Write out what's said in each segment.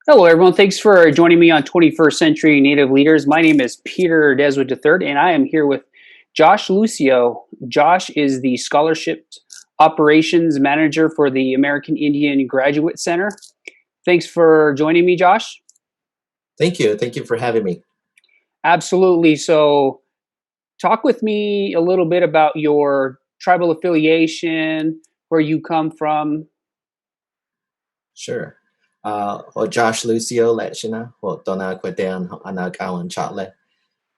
Hello, everyone. Thanks for joining me on 21st Century Native Leaders. My name is Peter Deswood III, and I am here with Josh Lucio. Josh is the Scholarship Operations Manager for the American Indian Graduate Center. Thanks for joining me, Josh. Thank you. Thank you for having me. Absolutely. So, talk with me a little bit about your tribal affiliation, where you come from. Sure. Josh Lucio Lechina, Dona Kwedan Anagawan Chatle.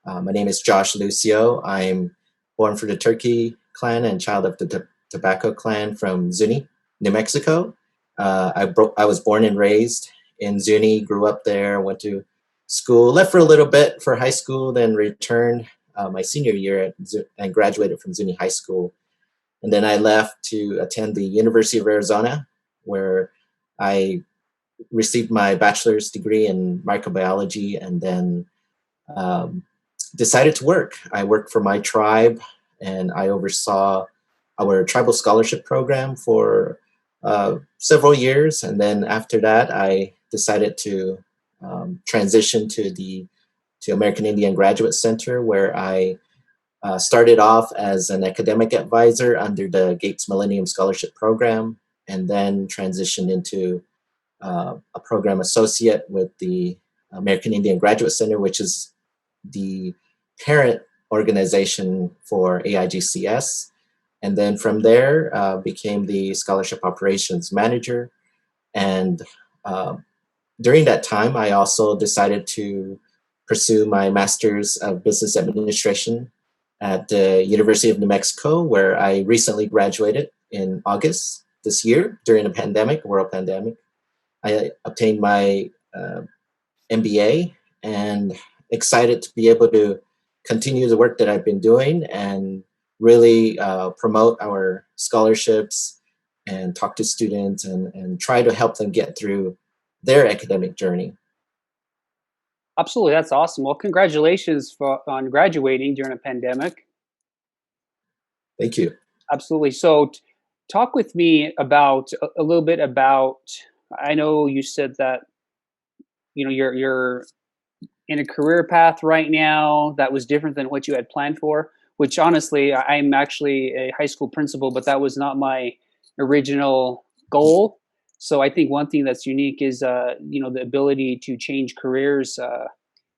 My name is Josh Lucio. I'm born for the Turkey clan and child of the Tobacco clan from Zuni, New Mexico. I was born and raised in Zuni, grew up there, went to school, left for a little bit for high school, then returned my senior year and graduated from Zuni High School. And then I left to attend the University of Arizona, where I received my bachelor's degree in microbiology and then um, decided to work. I worked for my tribe and I oversaw our tribal scholarship program for several years. And then after that, I decided to transition to American Indian Graduate Center, where I started off as an academic advisor under the Gates Millennium Scholarship Program, and then transitioned into a program associate with the American Indian Graduate Center, which is the parent organization for AIGCS. And then from there, became the scholarship operations manager. And uh, during that time, I also decided to pursue my master's of business administration at the University of New Mexico, where I recently graduated in August this year during a pandemic, world pandemic. I obtained my MBA and excited to be able to continue the work that I've been doing and really promote our scholarships and talk to students and try to help them get through their academic journey. Absolutely, that's awesome. Well, congratulations on graduating during a pandemic. Thank you. Absolutely. So, talk with me about a little bit about. I know you said that you're in a career path right now that was different than what you had planned for. Which honestly, I'm actually a high school principal, but that was not my original goal. So I think one thing that's unique is the ability to change careers.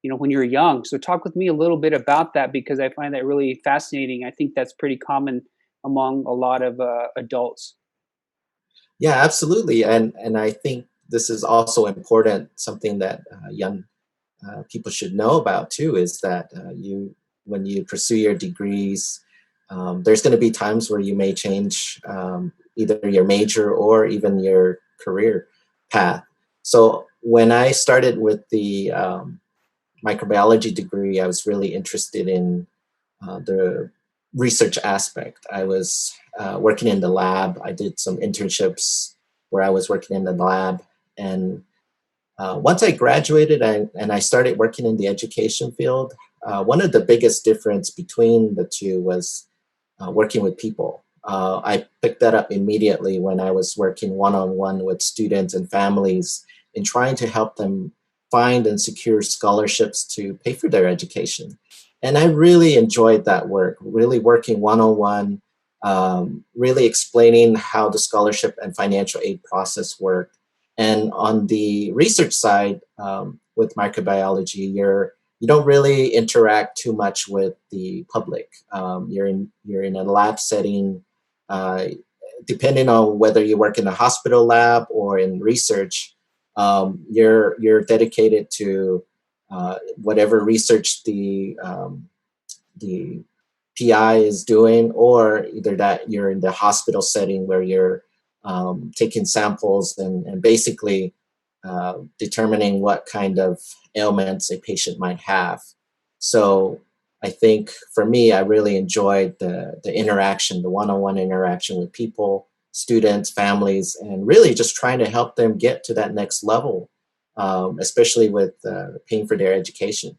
When you're young. So talk with me a little bit about that because I find that really fascinating. I think that's pretty common among a lot of adults. Yeah, absolutely. And I think this is also important. Something that young people should know about too is that when you pursue your degrees, there's going to be times where you may change either your major or even your career path. So when I started with the microbiology degree, I was really interested in the research aspect. I was working in the lab. I did some internships where I was working in the lab. And once I graduated and I started working in the education field, one of the biggest difference between the two was working with people. I picked that up immediately when I was working one-on-one with students and families in trying to help them find and secure scholarships to pay for their education. And I really enjoyed that work, really working one-on-one, really explaining how the scholarship and financial aid process worked. And on the research side, with microbiology, you don't really interact too much with the public. You're in a lab setting. Uh, Depending on whether you work in a hospital lab or in research, you're dedicated to whatever research the PI is doing, or either that you're in the hospital setting where you're taking samples and basically determining what kind of ailments a patient might have. So I think for me, I really enjoyed the interaction, the one-on-one interaction with people, students, families, and really just trying to help them get to that next level, especially with paying for their education.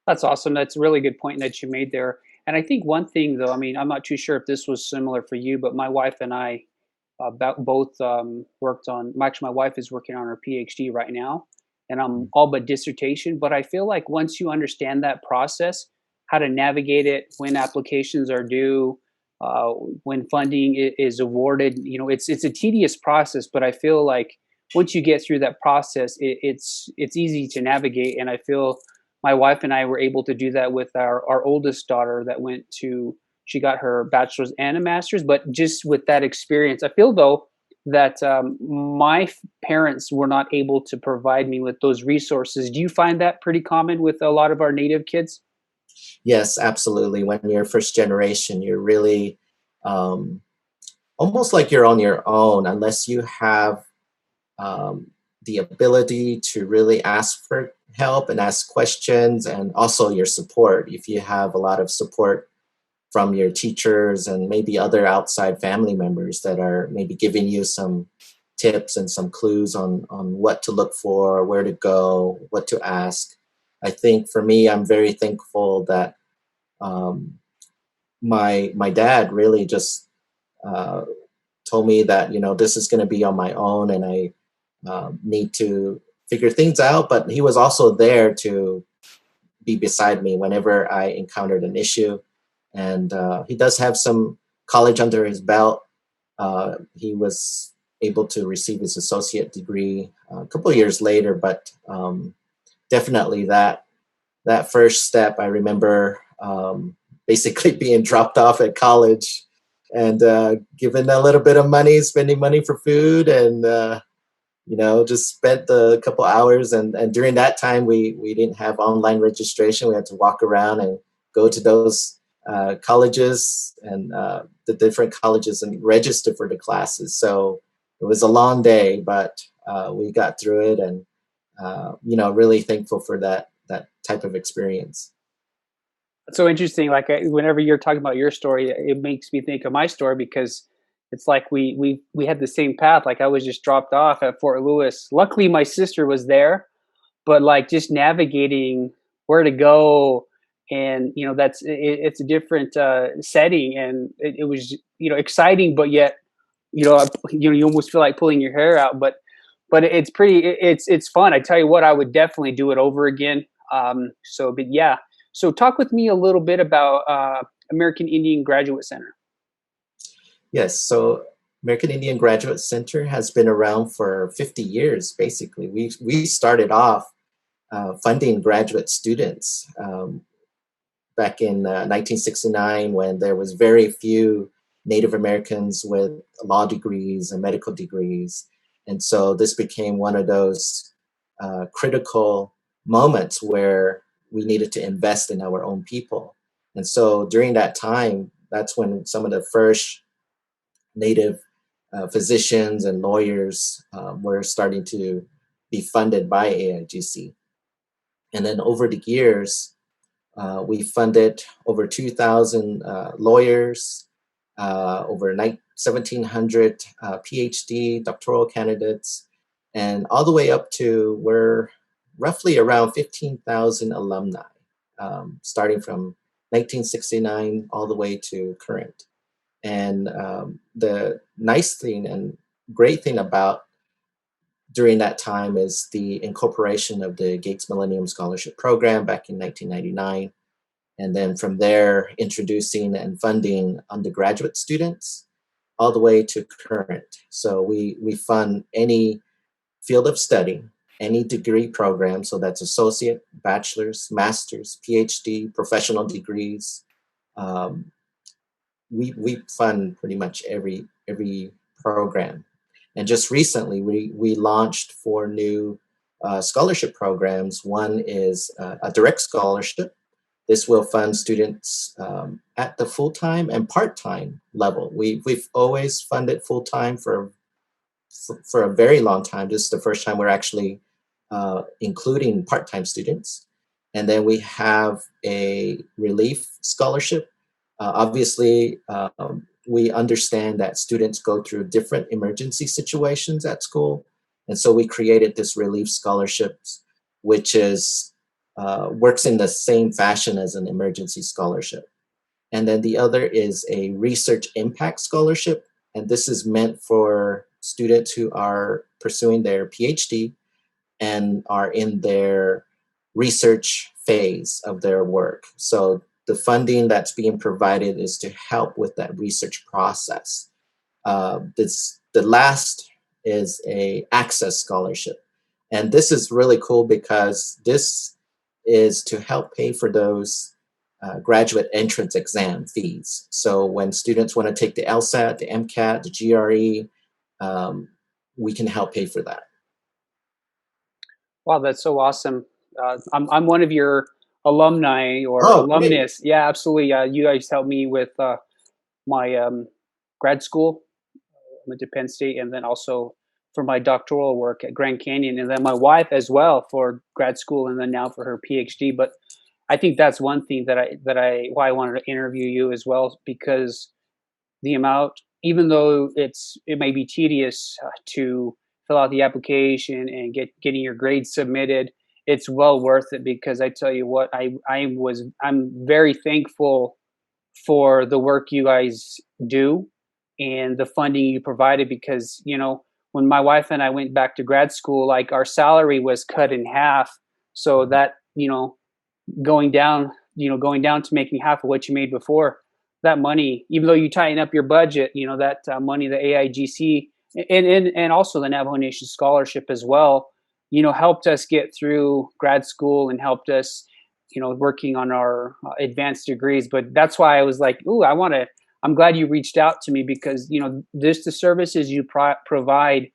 That's awesome. That's a really good point that you made there. And I think one thing, though, I mean, I'm not too sure if this was similar for you, but my wife and I, about both worked on. Actually, my wife is working on her PhD right now, and I'm Mm. all but dissertation. But I feel like once you understand that process, how to navigate it, when applications are due, uh, when funding is awarded, it's a tedious process. But I feel like once you get through that process, it's easy to navigate. And I feel my wife and I were able to do that with our oldest daughter that went to she got her bachelor's and a master's. But just with that experience, I feel though that my parents were not able to provide me with those resources. Do you find that pretty common with a lot of our native kids? Yes, absolutely. When you're first generation, you're really um, almost like you're on your own unless you have um, the ability to really ask for help and ask questions, and also your support. If you have a lot of support from your teachers and maybe other outside family members that are maybe giving you some tips and some clues on what to look for, where to go, what to ask. I think for me, I'm very thankful that um, my dad really just uh, told me that this is going to be on my own, and I need to figure things out. But he was also there to be beside me whenever I encountered an issue. And he does have some college under his belt. He was able to receive his associate degree a couple of years later, but definitely that first step, I remember basically being dropped off at college and given a little bit of money, spending money for food, and just spent a couple hours. And during that time, we didn't have online registration. We had to walk around and go to those colleges and the different colleges and register for the classes. So it was a long day, but we got through it, and really thankful for that type of experience. It's so interesting. Like whenever you're talking about your story, it makes me think of my story because it's like we had the same path. Like I was just dropped off at Fort Lewis. Luckily, my sister was there, but like just navigating where to go, and it's a different setting, and it was exciting, but yet you almost feel like pulling your hair out. But it's pretty. It's fun. I tell you what, I would definitely do it over again. But yeah. So talk with me a little bit about American Indian Graduate Center. Yes, so American Indian Graduate Center has been around for 50 years, basically. We started off funding graduate students back in 1969, when there was very few Native Americans with law degrees and medical degrees. And so this became one of those critical moments where we needed to invest in our own people. And so during that time, that's when some of the first Native physicians and lawyers were starting to be funded by AIGC. And then over the years, we funded over 2,000 lawyers, over 1,700 PhD, doctoral candidates, and all the way up to we're roughly around 15,000 alumni, starting from 1969 all the way to current. And the nice thing and great thing about during that time is the incorporation of the Gates Millennium Scholarship Program back in 1999. And then from there, introducing and funding undergraduate students all the way to current. So we fund any field of study, any degree program. So that's associate, bachelor's, master's, PhD, professional degrees. Um, we fund pretty much every program. And just recently, we launched 4 new scholarship programs. One is a direct scholarship. This will fund students at the full-time and part-time level. We've always funded full-time for a very long time. This is the first time we're actually including part-time students. And then we have a relief scholarship. Obviously, we understand that students go through different emergency situations at school. And so we created this relief scholarships, which is works in the same fashion as an emergency scholarship. And then the other is a research impact scholarship. And this is meant for students who are pursuing their PhD and are in their research phase of their work. So the funding that's being provided is to help with that research process. The last is a access scholarship. And this is really cool because this is to help pay for those graduate entrance exam fees. So when students want to take the LSAT, the MCAT, the GRE, um, we can help pay for that. Wow, that's so awesome. I'm one of your alumni or Oh, great. alumnus. Yeah, absolutely. You guys helped me with my grad school. I went to Penn State, and then also for my doctoral work at Grand Canyon, and then my wife as well for grad school, and then now for her PhD. But I think that's one thing that I why I wanted to interview you as well, because the amount, even though it may be tedious to fill out the application and getting your grades submitted, it's well worth it, because I tell you what, I'm very thankful for the work you guys do and the funding you provided, because when my wife and I went back to grad school, like, our salary was cut in half, so that going down to making half of what you made before, that money, even though you tighten up your budget, that money, the AIGC, and also the Navajo Nation scholarship as well, helped us get through grad school and helped us, working on our advanced degrees. But that's why I was like, ooh, I'm glad you reached out to me, because the services you provide,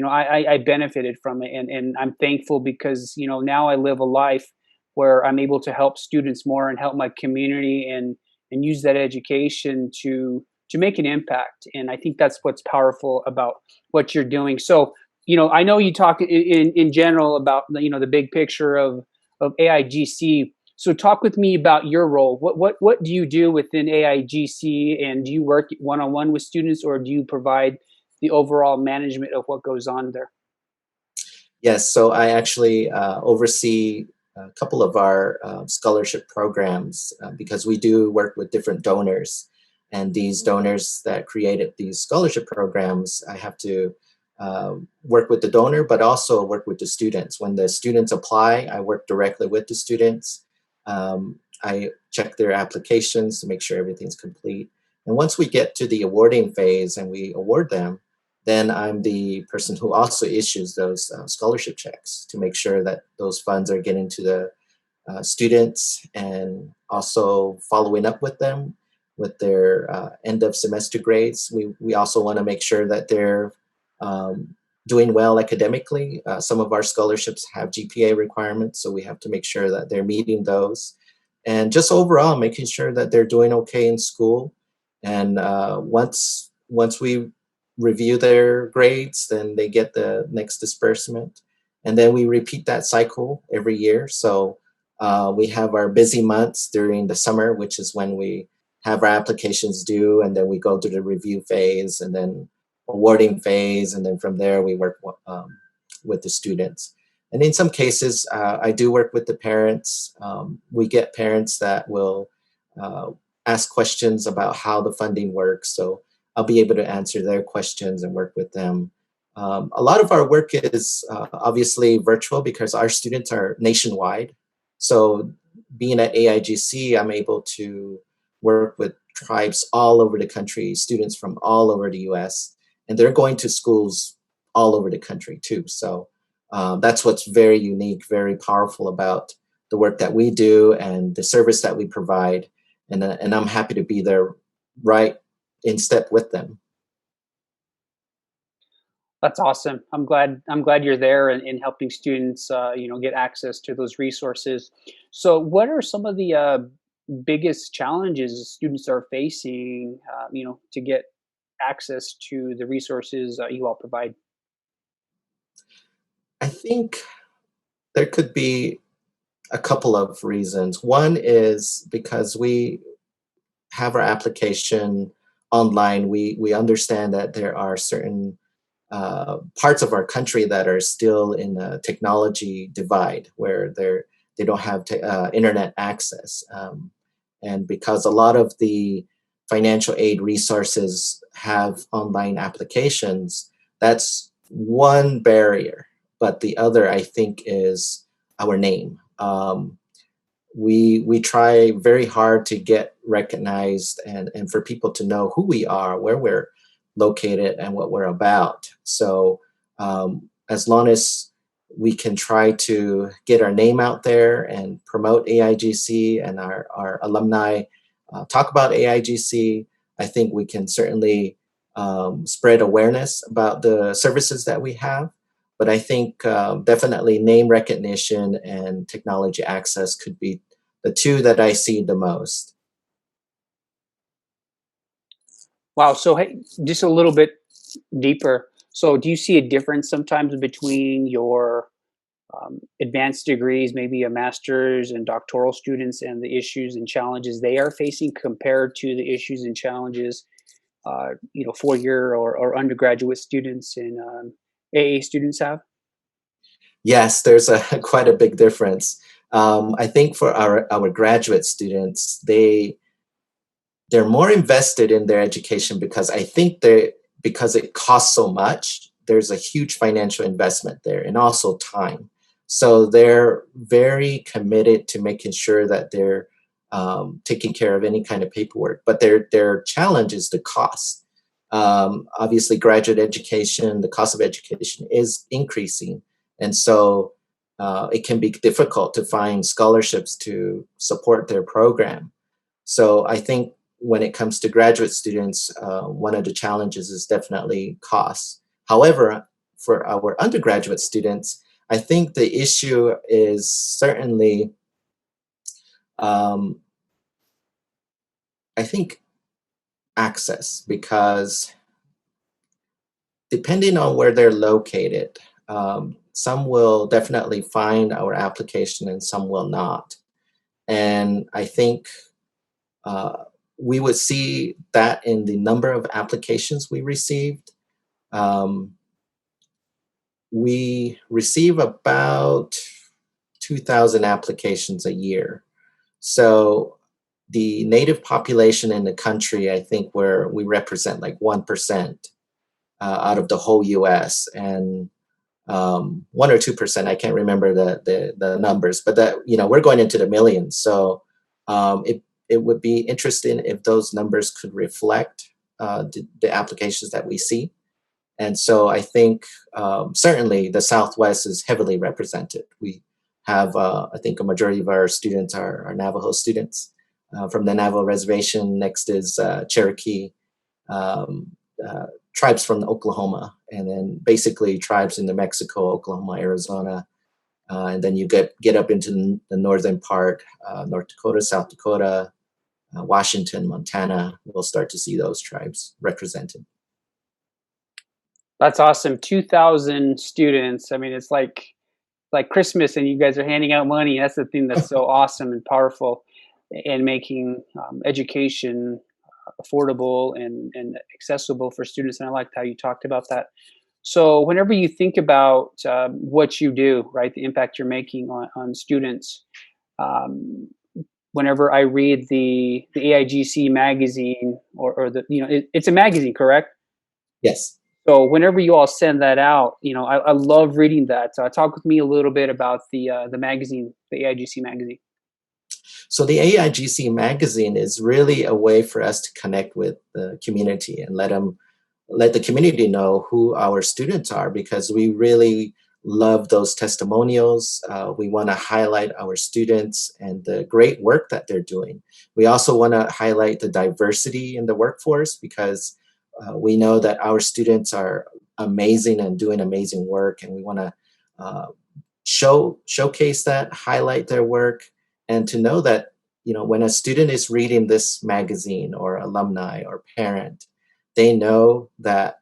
I benefited from it, and I'm thankful, because now I live a life where I'm able to help students more and help my community, and use that education to make an impact. And I think that's what's powerful about what you're doing. So, I know you talk in general about the big picture of AIGC. So talk with me about your role. What do you do within AIGC, and do you work one on one with students, or do you provide the overall management of what goes on there? Yes, so I actually oversee a couple of our scholarship programs because we do work with different donors. And these donors that created these scholarship programs, I have to work with the donor, but also work with the students. When the students apply, I work directly with the students. I check their applications to make sure everything's complete. And once we get to the awarding phase and we award them, then I'm the person who also issues those scholarship checks to make sure that those funds are getting to the students, and also following up with them with their end of semester grades. We also want to make sure that they're um, doing well academically. Some of our scholarships have GPA requirements, so we have to make sure that they're meeting those. And just overall, making sure that they're doing okay in school. And once we review their grades, then they get the next disbursement. And then we repeat that cycle every year. So we have our busy months during the summer, which is when we have our applications due, and then we go through the review phase and then awarding phase, and then from there we work with the students. And in some cases, I do work with the parents. We get parents that will uh, ask questions about how the funding works. So I'll be able to answer their questions and work with them. A lot of our work is obviously virtual because our students are nationwide. So being at AIGC, I'm able to work with tribes all over the country, students from all over the US, and they're going to schools all over the country too. So that's what's very unique, very powerful about the work that we do and the service that we provide. And I'm happy to be there right in step with them. That's awesome. I'm glad you're there, and helping students, get access to those resources. So, what are some of the biggest challenges students are facing, to get access to the resources you all provide? I think there could be a couple of reasons. One is because we have our application online, we understand that there are certain parts of our country that are still in a technology divide where they don't have internet access, and because a lot of the financial aid resources have online applications. That's one barrier, but the other, I think, is our name. We try very hard to get recognized and for people to know who we are, where we're located, and what we're about. So as long as we can try to get our name out there and promote AIGC and our alumni talk about AIGC, I think we can certainly spread awareness about the services that we have. But I think definitely name recognition and technology access could be the two that I see the most. Wow. So, hey, just a little bit deeper. So, do you see a difference sometimes between your advanced degrees, maybe a master's and doctoral students, and the issues and challenges they are facing compared to the issues and challenges, 4 year or undergraduate students and AA students have? Yes, there's a quite a big difference. I think for our graduate students, they're more invested in their education because I think they because it costs so much, there's a huge financial investment there and also time. So they're very committed to making sure that they're taking care of any kind of paperwork. But their challenge is the cost. Obviously, graduate education, the cost of education is increasing, and so it can be difficult to find scholarships to support their program. So I think when it comes to graduate students, one of the challenges is definitely cost. However, for our undergraduate students, I think the issue is certainly, um, I think, access, because depending on where they're located, some will definitely find our application and some will not. And I think uh, we would see that in the number of applications we received. Um, we receive about 2,000 applications a year. So the native population in the country, I think, where we represent like 1% out of the whole US, and 1 or 2%, I can't remember the numbers, but that, we're going into the millions. So it would be interesting if those numbers could reflect the applications that we see. And so I think certainly the Southwest is heavily represented. We have, I think, a majority of our students are Navajo students from the Navajo Reservation. Next is Cherokee, um, tribes from Oklahoma, and then basically tribes in New Mexico, Oklahoma, Arizona. And then you get up into the northern part, North Dakota, South Dakota, Washington, Montana. We'll start to see those tribes represented. That's awesome. 2,000 students. I mean, it's like Christmas, and you guys are handing out money. That's the thing that's so awesome and powerful, and making education affordable and accessible for students. And I liked how you talked about that. So, whenever you think about what you do, right, the impact you're making on students, um, whenever I read the AIGC magazine, or the it's a magazine, correct? Yes. So whenever you all send that out, I love reading that. So talk with me a little bit about the magazine, the AIGC magazine. So the AIGC magazine is really a way for us to connect with the community and let the community know who our students are, because we really love those testimonials. We want to highlight our students and the great work that they're doing. We also want to highlight the diversity in the workforce, because we know that our students are amazing and doing amazing work, and we want to uh, showcase that, highlight their work, and to know that when a student is reading this magazine, or alumni or parent, they know that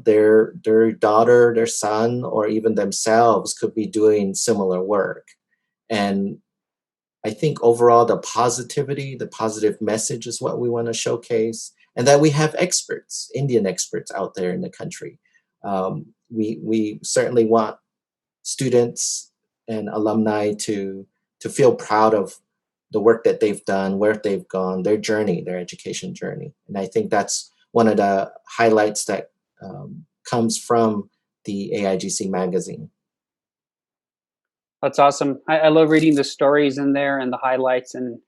their daughter, their son, or even themselves could be doing similar work. And I think overall the positivity, the positive message is what we want to showcase, and that we have experts, Indian experts out there in the country. We certainly want students and alumni to feel proud of the work that they've done, where they've gone, their journey, their education journey. And I think that's one of the highlights that comes from the AIGC magazine. That's awesome. I love reading the stories in there and the highlights, and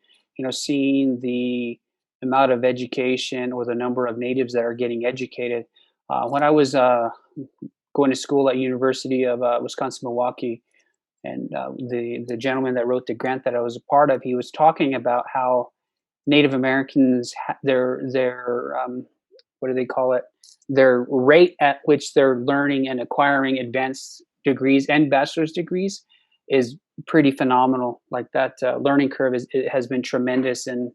seeing the amount of education or the number of natives that are getting educated. When I was going to school at University of Wisconsin Milwaukee, and the gentleman that wrote the grant that I was a part of, he was talking about how Native Americans their what do they call it? Their rate at which they're learning and acquiring advanced degrees and bachelor's degrees is pretty phenomenal. Like that learning curve it has been tremendous, and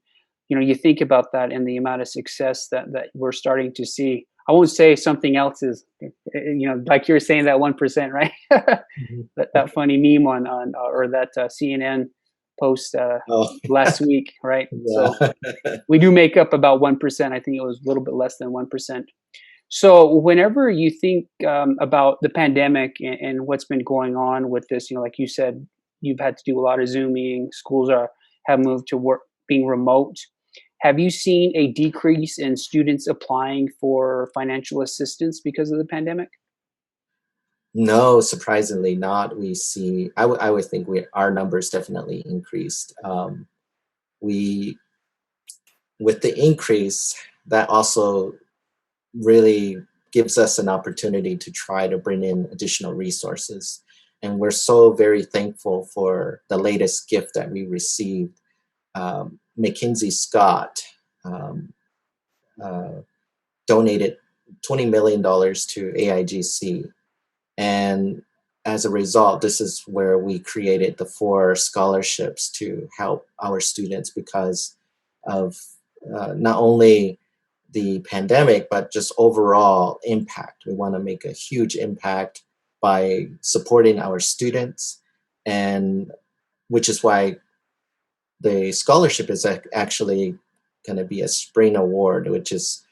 you think about that and the amount of success that we're starting to see. I won't say something else is, like you were saying, that 1%, right? Mhm. That funny meme on or that CNN post Oh, last week, right? So yeah. we do make up about 1%. I think it was a little bit less than 1%. So whenever you think about the pandemic and what's been going on with this, like you said, you've had to do a lot of Zooming. Schools have moved to work being remote. Have you seen a decrease in students applying for financial assistance because of the pandemic? No, surprisingly not. We see, I would think our numbers definitely increased. We, with the increase, that also really gives us an opportunity to try to bring in additional resources. And we're so very thankful for the latest gift that we received. Mackenzie Scott um, uh, donated $20 million to AIGC. And as a result, this is where we created the 4 scholarships to help our students because of not only the pandemic, but just overall impact. We want to make a huge impact by supporting our students, and which is why the scholarship is actually going to be a spring award, which is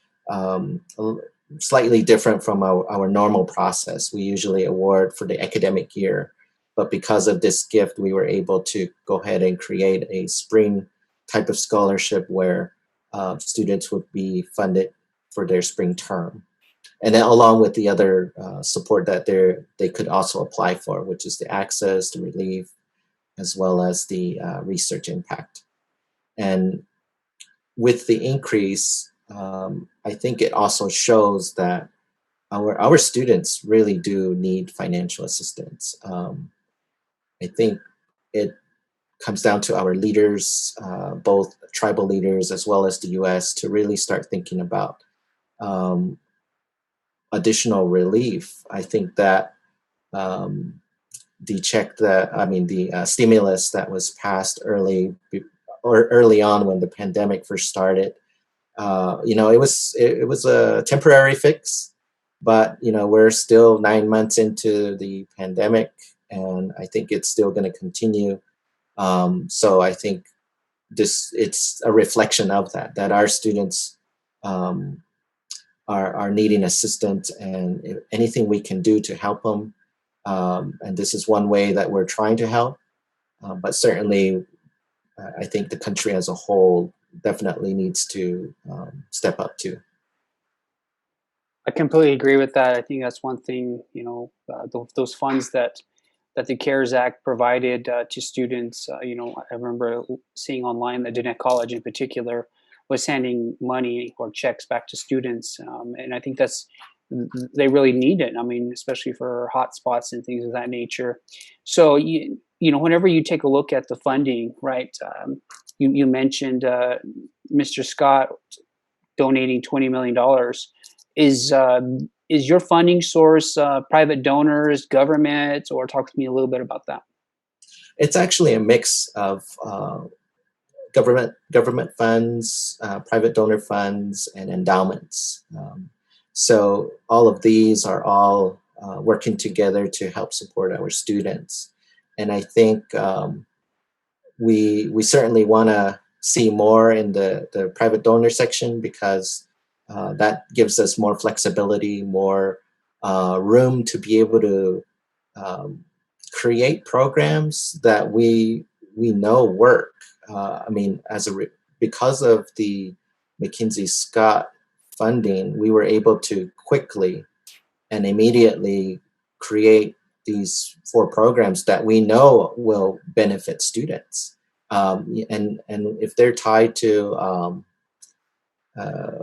slightly different from our normal process. We usually award for the academic year, but because of this gift, we were able to go ahead and create a spring type of scholarship where students would be funded for their spring term. And then along with the other support that they could also apply for, which is the access, the relief, as well as the research impact. And with the increase, I think it also shows that our students really do need financial assistance. I think it comes down to our leaders, both tribal leaders as well as the U.S., to really start thinking about um, additional relief. I think that um, the stimulus that was passed early on when the pandemic first started, it was a temporary fix, but we're still 9 months into the pandemic, and I think it's still going to continue. So I think it's a reflection of that our students um, are needing assistance, and anything we can do to help them. And this is one way that we're trying to help, but certainly I think the country as a whole definitely needs to step up too. I completely agree with that. I think that's one thing, those funds that the CARES Act provided to students. I remember seeing online that Diné College in particular was sending money or checks back to students. And I think they really need it. I mean, especially for hotspots and things of that nature. So, whenever you take a look at the funding, right, you mentioned Mr. Scott donating $20 million. Is your funding source private donors, government, or talk to me a little bit about that? It's actually a mix of government funds, private donor funds, and endowments. So all of these are all working together to help support our students. And I think we certainly want to see more in the private donor section, because that gives us more flexibility, more room to be able to um, create programs that we know work. I mean, because of the McKinsey Scott funding, we were able to quickly and immediately create these 4 programs that we know will benefit students. And if they're tied to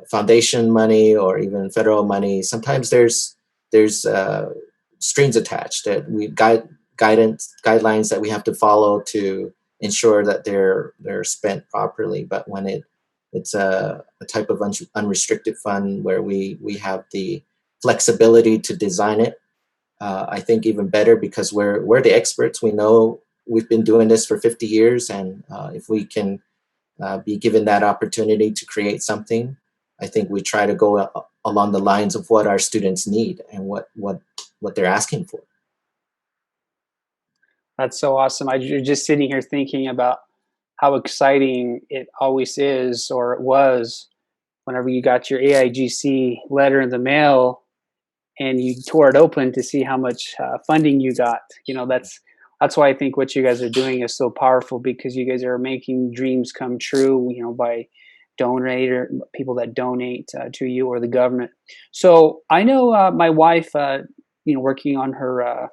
foundation money or even federal money, sometimes there's strings attached that guidelines that we have to follow to ensure that they're spent properly. But when it's a type of unrestricted fund where we have the flexibility to design it, I think even better, because we're the experts. We know, we've been doing this for 50 years, and if we can be given that opportunity to create something, I think we try to go along the lines of what our students need and what they're asking for. That's so awesome. You're just sitting here thinking about how exciting it always is, or it was, whenever you got your AIGC letter in the mail and you tore it open to see how much funding you got. That's why I think what you guys are doing is so powerful, because you guys are making dreams come true, by donor people that donate to you or the government. So I know my wife, working on her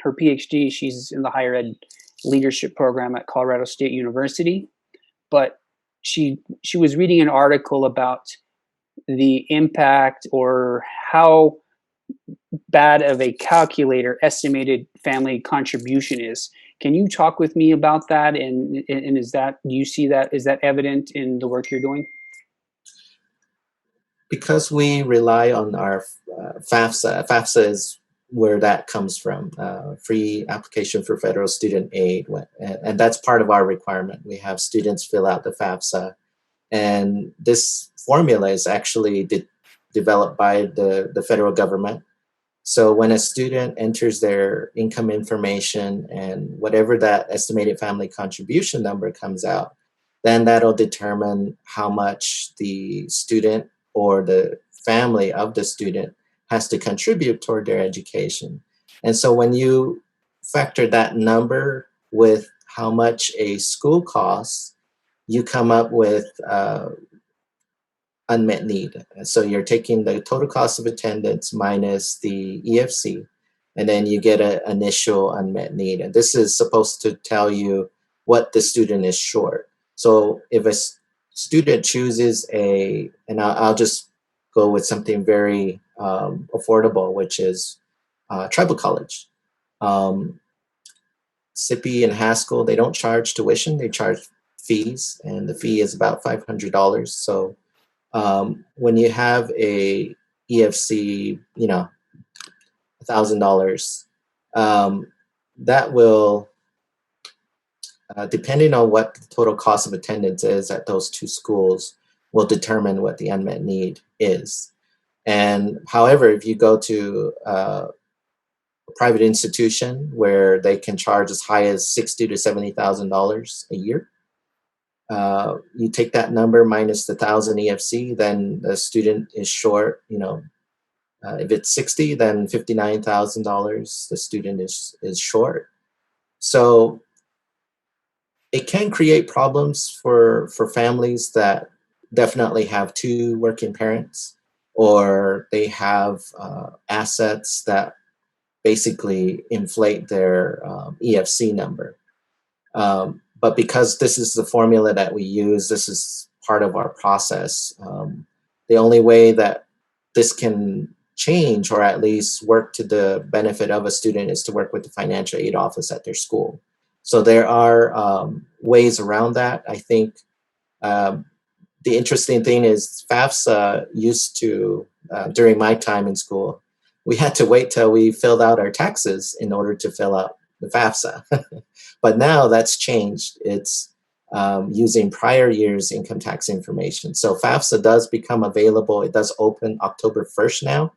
PhD, she's in the higher ed leadership program at Colorado State University, but she was reading an article about the impact, or how bad of a calculator estimated family contribution is. Can you talk with me about that? And do you see that, is that evident in the work you're doing? Because we rely on our FAFSA. FAFSA is where that comes from, free application for federal student aid. And that's part of our requirement. We have students fill out the FAFSA. And this formula is actually developed by the federal government. So when a student enters their income information and whatever that estimated family contribution number comes out, then that'll determine how much the student or the family of the student has to contribute toward their education. And so when you factor that number with how much a school costs, you come up with unmet need. So you're taking the total cost of attendance minus the EFC, and then you get an initial unmet need. And this is supposed to tell you what the student is short. So if a student chooses and I'll just go with something very affordable, which is tribal college. SIPI and Haskell, they don't charge tuition, they charge fees, and the fee is about $500. So when you have a EFC, $1,000, that will, depending on what the total cost of attendance is at those 2 schools, will determine what the unmet need is. And however, if you go to a private institution where they can charge as high as $60,000 to $70,000 a year, you take that number minus the 1,000 EFC, then the student is short. If it's 60, then $59,000 the student is short. So it can create problems for families that definitely have 2 working parents, or they have assets that basically inflate their EFC number. But because this is the formula that we use, this is part of our process. The only way that this can change, or at least work to the benefit of a student, is to work with the financial aid office at their school. So there are ways around that. I think the interesting thing is FAFSA used to, during my time in school, we had to wait till we filled out our taxes in order to fill out the FAFSA. But now that's changed. It's using prior year's income tax information. So FAFSA does become available. It does open October 1st now,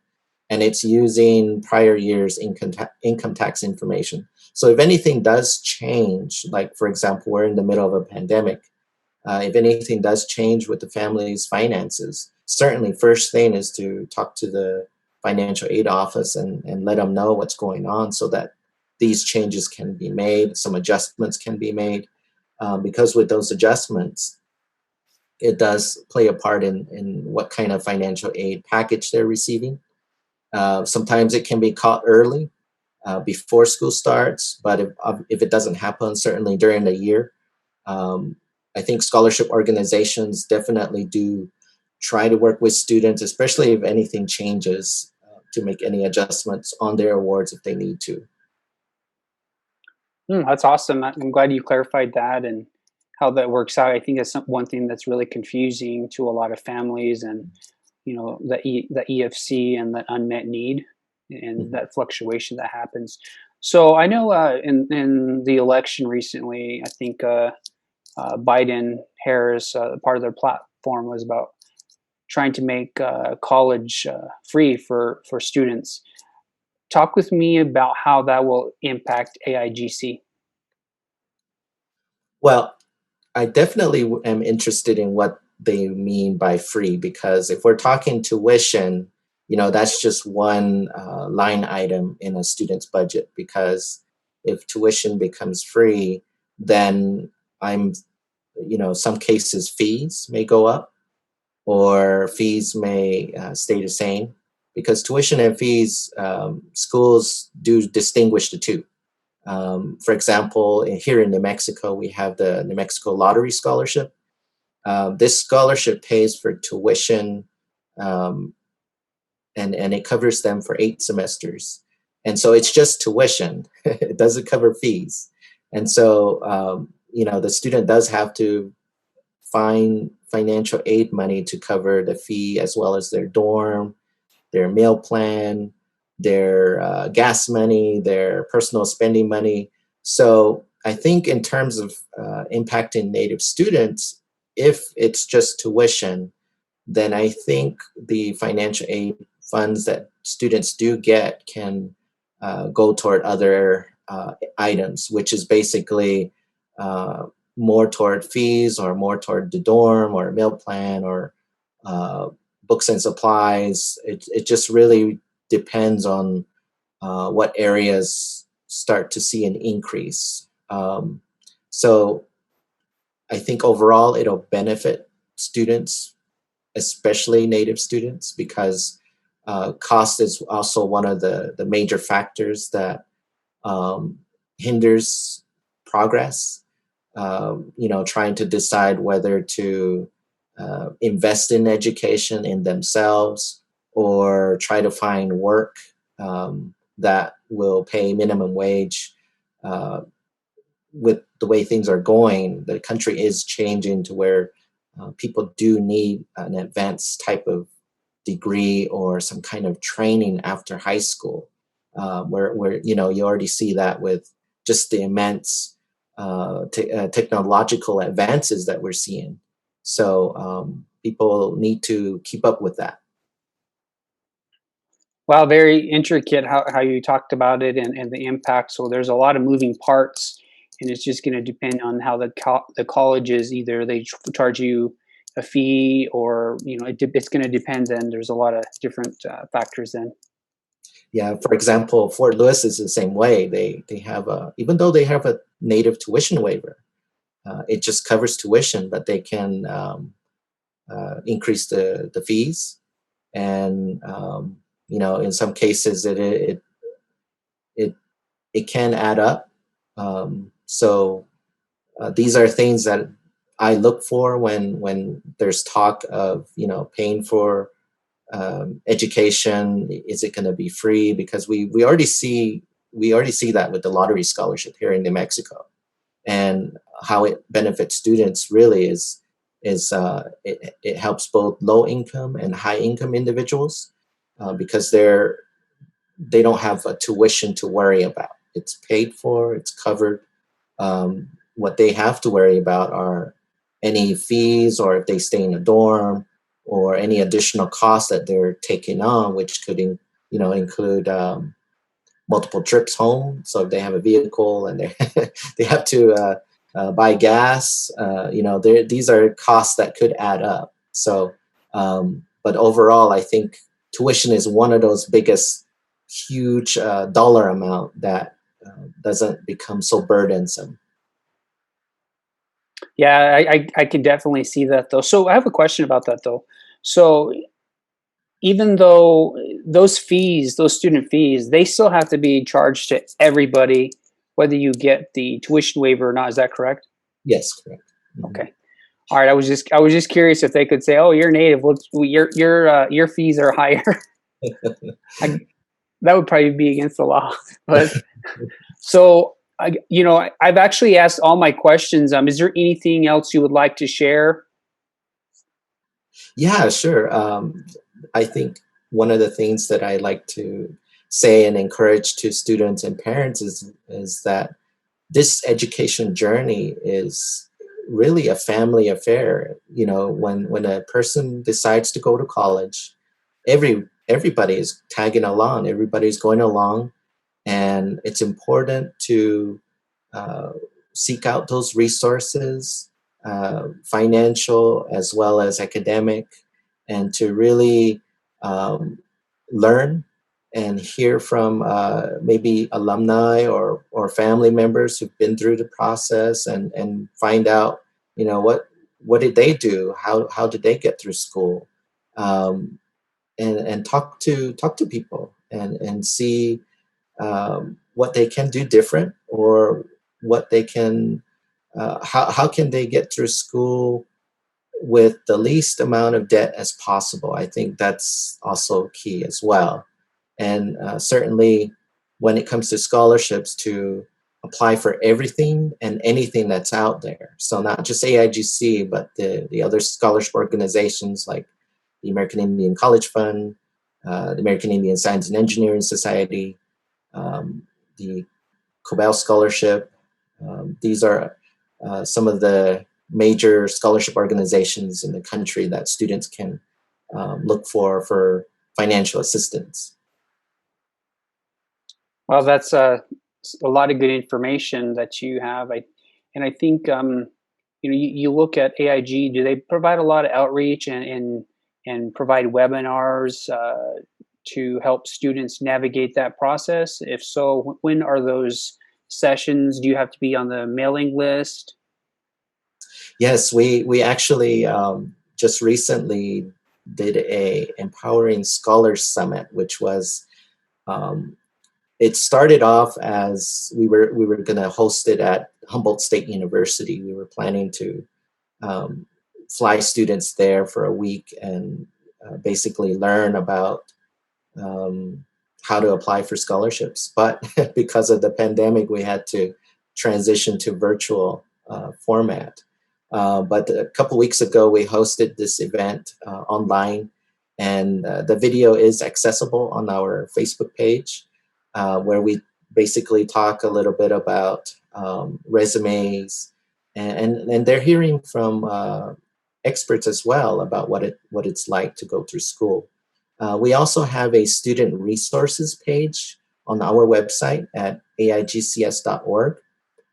and it's using prior year's income tax information. So if anything does change, like for example, we're in the middle of a pandemic, if anything does change with the family's finances, certainly first thing is to talk to the financial aid office and let them know what's going on, so that these changes can be made, some adjustments can be made. because with those adjustments, it does play a part in what kind of financial aid package they're receiving. Sometimes it can be caught early, before school starts, but if it doesn't happen, certainly during the year, um, I think scholarship organizations definitely do try to work with students, especially if anything changes, to make any adjustments on their awards if they need to. That's awesome. I'm glad you clarified that and how that works out. I think that's one thing that's really confusing to a lot of families, and the EFC and the unmet need and Mhm. that fluctuation that happens. So I know in the election recently, I think Biden Harris, part of their platform was about trying to make college free for students. Talk with me about how that will impact AIGC. Well, I definitely am interested in what they mean by free, because if we're talking tuition, that's just one line item in a student's budget. Because if tuition becomes free, then I'm, some cases fees may go up, or fees may stay the same, because tuition and fees, schools do distinguish the two. For example, here in New Mexico, we have the New Mexico Lottery Scholarship. This scholarship pays for tuition, um, and it covers them for 8 semesters. And so it's just tuition. It doesn't cover fees. And so, the student does have to find financial aid money to cover the fee, as well as their dorm, their meal plan, their gas money, their personal spending money. So I think in terms of impacting Native students, if it's just tuition, then I think the financial aid funds that students do get can go toward other items, which is basically uh, more toward fees, or more toward the dorm or meal plan, or uh, books and supplies. It just really depends on what areas start to see an increase. So I think overall it'll benefit students, especially Native students, because cost is also one of the major factors that um, hinders progress. Trying to decide whether to invest in education in themselves, or try to find work that will pay minimum wage. Uh, with the way things are going, the country is changing to where people do need an advanced type of degree or some kind of training after high school, where you already see that with just the immense technological advances that we're seeing. So people need to keep up with that. Wow, very intricate how you talked about it and the impact. So there's a lot of moving parts, and it's just going to depend on how the colleges, either they charge you a fee, or it's going to depend. Then there's a lot of different factors. Then Yeah, for example, Fort Lewis is the same way. They have a, even though they have a native tuition waiver, it just covers tuition, but they can increase the fees, and in some cases it it can add up. So these are things that I look for when there's talk of paying for education. Is it going to be free? Because we already see that with the lottery scholarship here in New Mexico, and how it benefits students really is it helps both low income and high income individuals, because they don't have a tuition to worry about. It's paid for, it's covered. What they have to worry about are any fees, or if they stay in a dorm, or any additional costs that they're taking on, which could include multiple trips home. So if they have a vehicle and they have to buy gas, these are costs that could add up. So, but overall, I think tuition is one of those biggest, huge dollar amount that doesn't become so burdensome. Yeah, I can definitely see that though. So I have a question about that though. So even though those fees, those student fees, they still have to be charged to everybody, whether you get the tuition waiver or not. Is that correct? Yes, correct. Mhm. Okay. All right. I was just curious if they could say, "Oh, you're native. Well, your fees are higher." I, that would probably be against the law. But so I've actually asked all my questions. Is there anything else you would like to share? Yeah, sure. I think one of the things that I like to say and encourage to students and parents is that this education journey is really a family affair. You know, when a person decides to go to college, everybody is tagging along, everybody's going along, and it's important to uh, seek out those resources, financial as well as academic, and to really um, learn and hear from maybe alumni or family members who've been through the process, and find out, you know, what did they do, how did they get through school, um, and talk to people and see what they can do different, or what they can how can they get through school with the least amount of debt as possible. I think that's also key as well. And certainly when it comes to scholarships, to apply for everything and anything that's out there. So not just AIGC, but the other scholarship organizations like the American Indian College Fund, the American Indian Science and Engineering Society, um, the Cobell Scholarship. These are some of the major scholarship organizations in the country that students can look for financial assistance. Well, that's a lot of good information that you have. I think you look at AIG. Do they provide a lot of outreach and provide webinars to help students navigate that process? If so, when are those sessions? Do you have to be on the mailing list? Yes, we actually just recently did a Empowering Scholars Summit, which was um, it started off as we were going to host it at Humboldt State University. We were planning to um, fly students there for a week and basically learn about um, how to apply for scholarships. But because of the pandemic, we had to transition to virtual format. But a couple weeks ago, we hosted this event online, and the video is accessible on our Facebook page, where we basically talk a little bit about resumes, and they're hearing from experts as well about what it's like to go through school. We also have a student resources page on our website at aigcs.org.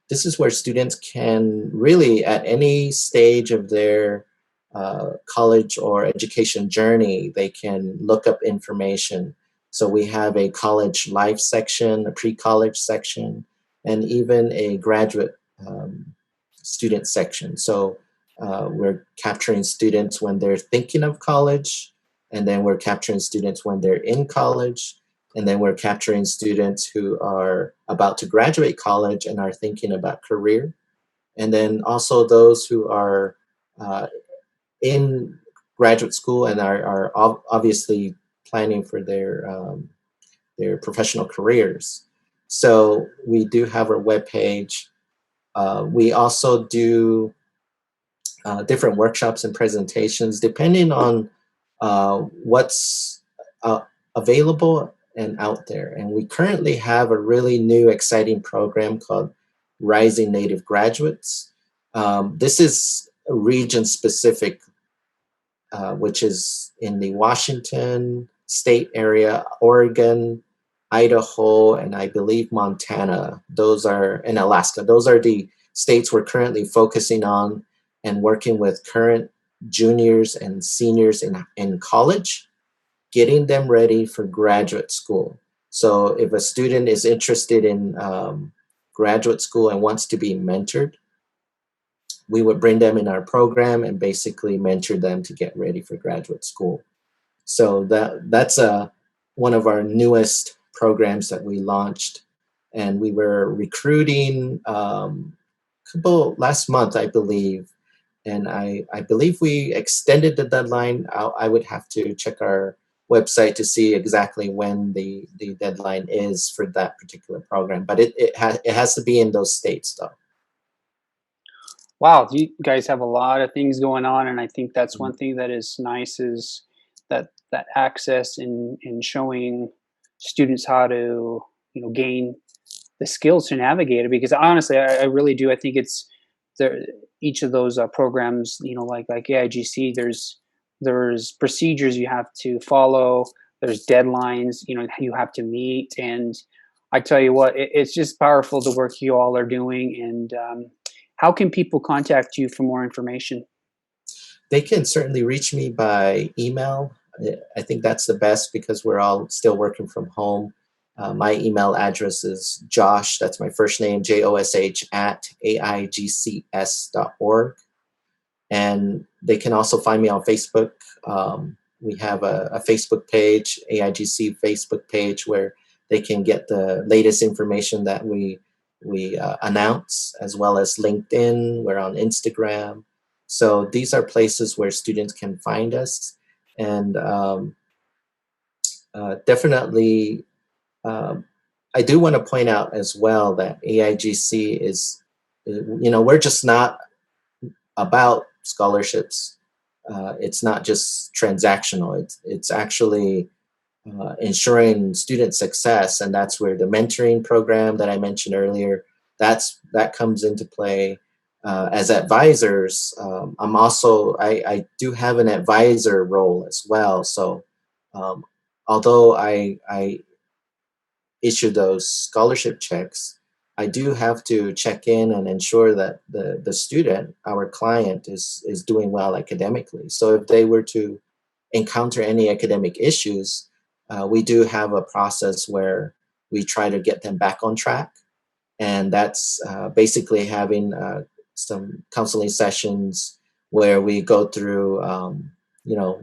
This is where students can really, at any stage of their college or education journey, they can look up information. So we have a college life section, a pre-college section, and even a graduate student section. So we're capturing students when they're thinking of college, and then we're capturing students when they're in college, and then we're capturing students who are about to graduate college and are thinking about career, and then also those who are uh, in graduate school and are obviously planning for their professional careers. So we do have our webpage. We also do different workshops and presentations depending on what's available and out there. And we currently have a really new, exciting program called Rising Native Graduates. This is region specific, which is in the Washington state area, Oregon, Idaho, and I believe Montana. Those are in Alaska. Those are the states we're currently focusing on and working with current juniors and seniors in college, getting them ready for graduate school. So if a student is interested in graduate school and wants to be mentored, we would bring them in our program and basically mentor them to get ready for graduate school. So that's one of our newest programs that we launched, and we were recruiting couple last month, I believe, and I believe we extended the deadline. I would have to check our website to see exactly when the deadline is for that particular program, but it has to be in those states though. Wow, you guys have a lot of things going on, and I think that's Mhm. one thing that is nice is that access in showing students how to gain the skills to navigate it. Because honestly, I really do. I think it's there. Each of those programs, like AIGC, there's procedures you have to follow. There's deadlines, you have to meet, and I tell you what, it's just powerful the work you all are doing. And how can people contact you for more information? They can certainly reach me by email. I think that's the best because we're all still working from home. My email address is Josh, that's my first name, Josh, at aigcs.org. And they can also find me on Facebook. We have a Facebook page, AIGC Facebook page, where they can get the latest information that we announce, as well as LinkedIn. We're on Instagram. So these are places where students can find us, and definitely, um, I do want to point out as well that AIGC is, we're just not about scholarships. It's not just transactional. It's actually ensuring student success, and that's where the mentoring program that I mentioned earlier that comes into play. As advisors, I do have an advisor role as well. So um, although I issue those scholarship checks, I do have to check in and ensure that the student, our client, is doing well academically. So if they were to encounter any academic issues, we do have a process where we try to get them back on track. And that's basically having some counseling sessions where we go through, you know,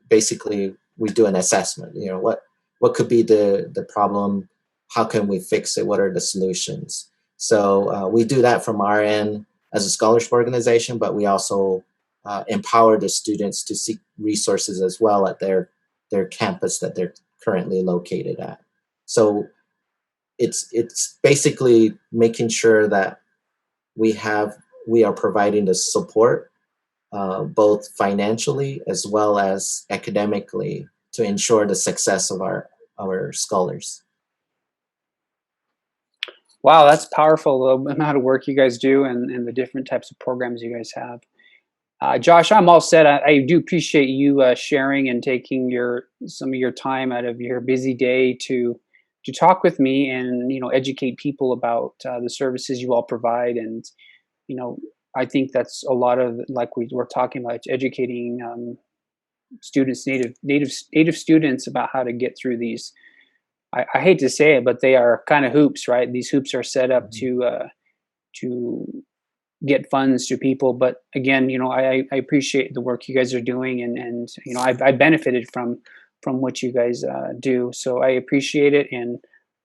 basically we do an assessment. What could be the problem? How can we fix it? What are the solutions? So we do that from our end as a scholarship organization, but we also empower the students to seek resources as well at their campus that they're currently located at. So it's basically making sure that we are providing the support both financially as well as academically to ensure the success of our scholars. Wow, that's powerful, the amount of work you guys do and the different types of programs you guys have. Josh, I'm all set. I do appreciate you sharing and taking some of your time out of your busy day to talk with me and educate people about the services you all provide. And you know, I think that's a lot of like we were talking about, educating students, native students about how to get through these. I hate to say it, but they are kind of hoops, right? These hoops are set up Mhm. to get funds to people. But again, I appreciate the work you guys are doing, and I benefited from what you guys do. So I appreciate it. And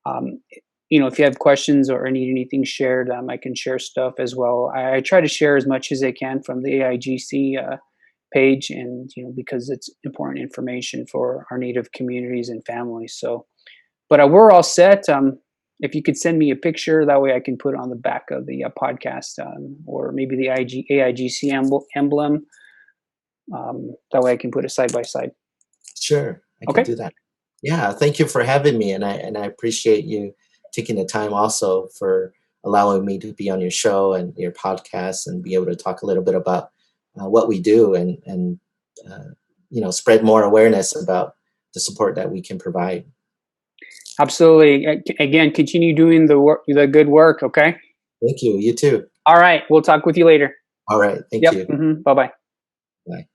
um, if you have questions or need anything shared, I can share stuff as well. I try to share as much as I can from the AIGC page, and because it's important information for our Native communities and families. So, but we're all set. If you could send me a picture, that way I can put it on the back of the podcast, or maybe the AIGC emblem. That way I can put it side by side. Sure, I can Okay, do that. Yeah, thank you for having me, and I appreciate you taking the time also for allowing me to be on your show and your podcast and be able to talk a little bit about what we do and spread more awareness about the support that we can provide. absolutely. Again, continue doing the good work. Okay. Thank you. You too. All right. We'll talk with you later. All right. Thank Yep. you. Bye bye. Bye.